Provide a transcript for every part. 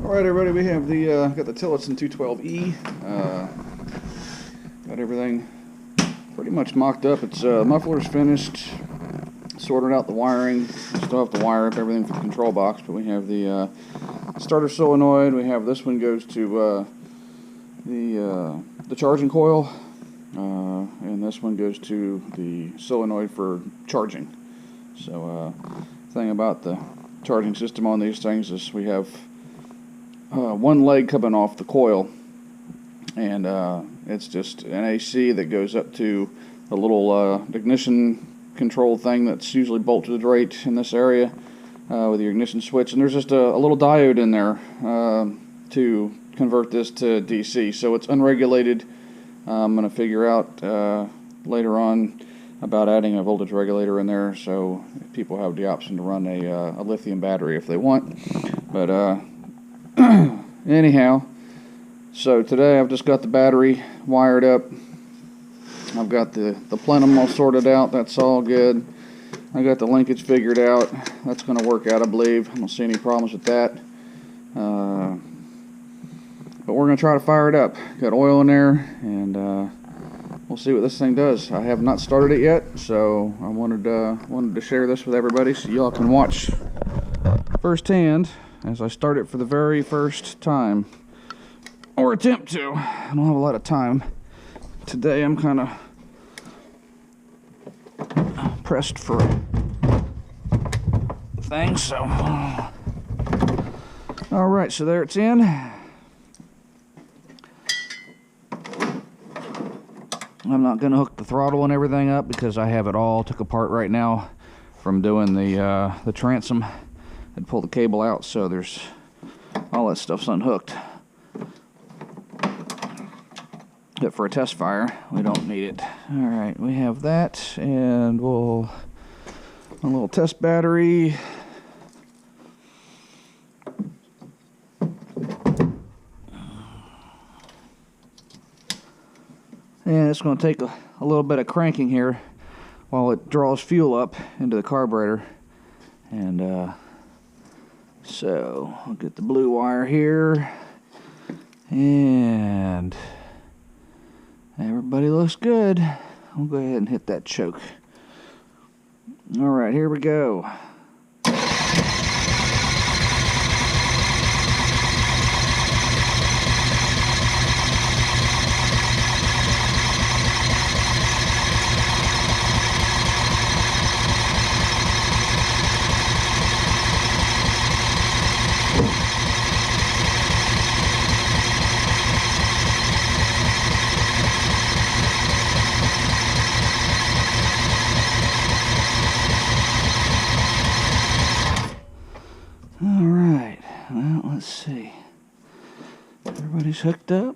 Alright everybody, we have the got the Tillotson 212E. Got everything pretty much mocked up. It's muffler's finished, sorted out the wiring. Still have to wire up everything for the control box, but we have the starter solenoid. We have this one goes to the charging coil, and this one goes to the solenoid for charging. So thing about the charging system on these things is we have one leg coming off the coil, and it's just an AC that goes up to a little ignition control thing that's usually bolted right in this area with your ignition switch, and there's just a little diode in there to convert this to DC, so it's unregulated. I'm going to figure out later on about adding a voltage regulator in there, so people have the option to run a lithium battery if they want. But anyhow, so today I've just got the battery wired up. I've got the plenum all sorted out. That's all good. I got the linkage figured out. That's going to work out, I believe. I don't see any problems with that. But we're going to try to fire it up. Got oil in there, and we'll see what this thing does. I have not started it yet, so I wanted to share this with everybody so y'all can watch firsthand as I start it for the very first time, or attempt to. I don't have a lot of time today. I'm kind of pressed for things, so all right, so there it's in. I'm not going to hook the throttle and everything up because I have it all took apart right now from doing the transom. I'd pull the cable out, so there's all that stuff's unhooked. But for a test fire, we don't need it. All right, we have that, and we'll a little test battery. And it's going to take a little bit of cranking here while it draws fuel up into the carburetor. And so I'll get the blue wire here, and everybody looks good. I'll go ahead and hit that choke. All right, here we go. Alright, well, let's see. Everybody's hooked up.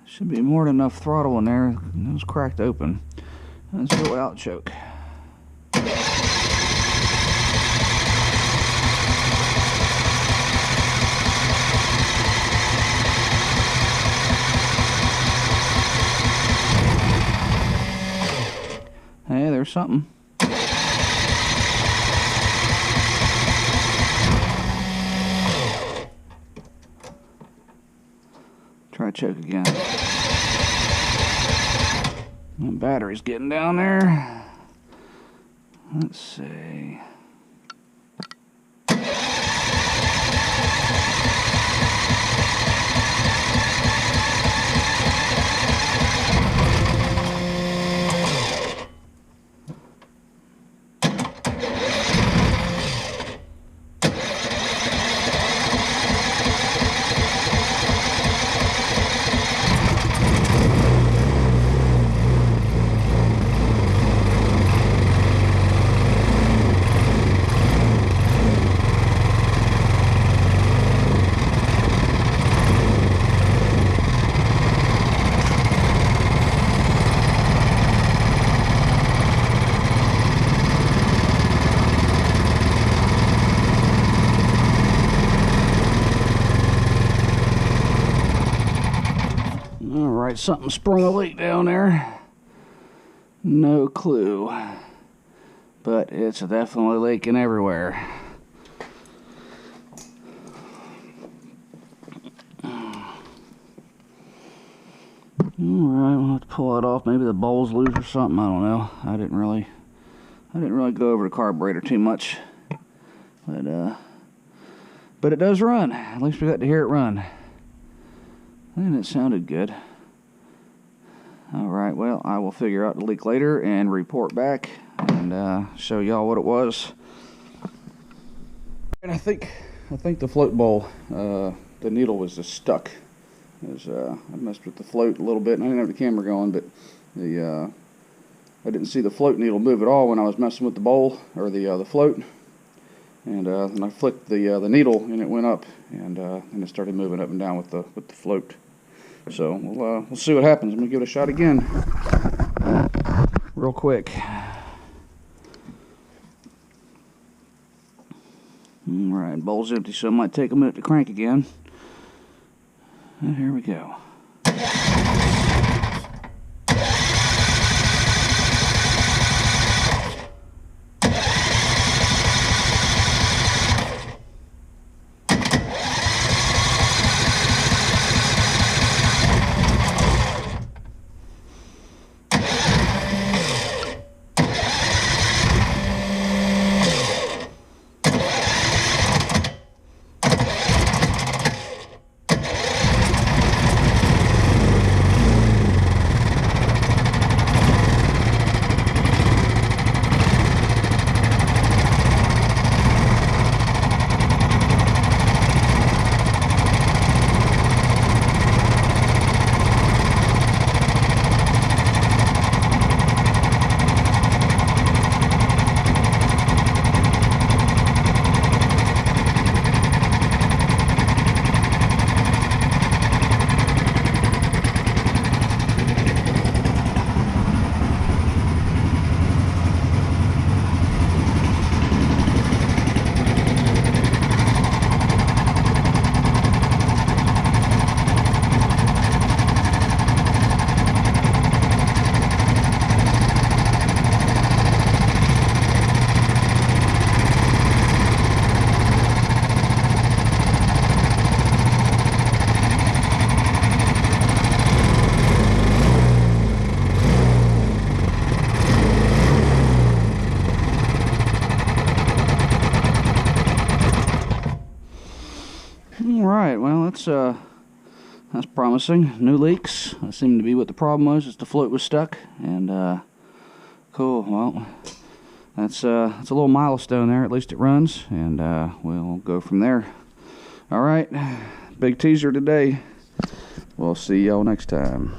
Should be more than enough throttle in there. It was cracked open. Let's go out choke. Hey, there's something. Try choke again. The battery's getting down there. Let's see. Alright, something sprung a leak down there. No clue. But it's definitely leaking everywhere. Alright, we'll have to pull it off. Maybe the bowl's loose or something. I don't know. I didn't really go over the carburetor too much. But it does run. At least we got to hear it run. And it sounded good. Alright, well, I will figure out the leak later and report back and show y'all what it was. And I think the float bowl, the needle was just stuck. I messed with the float a little bit, and I didn't have the camera going, but I didn't see the float needle move at all when I was messing with the bowl or the float. And I flicked the needle, and it went up, and it started moving up and down with the float. So we'll see what happens. I'm gonna give it a shot again, real quick. All right, bowl's empty, so it might take a minute to crank again. And here we go. Alright, well, that's promising. No leaks. That seemed to be what the problem was, is the float was stuck. And, cool, well, that's a little milestone there. At least it runs, and we'll go from there. Alright, big teaser today. We'll see y'all next time.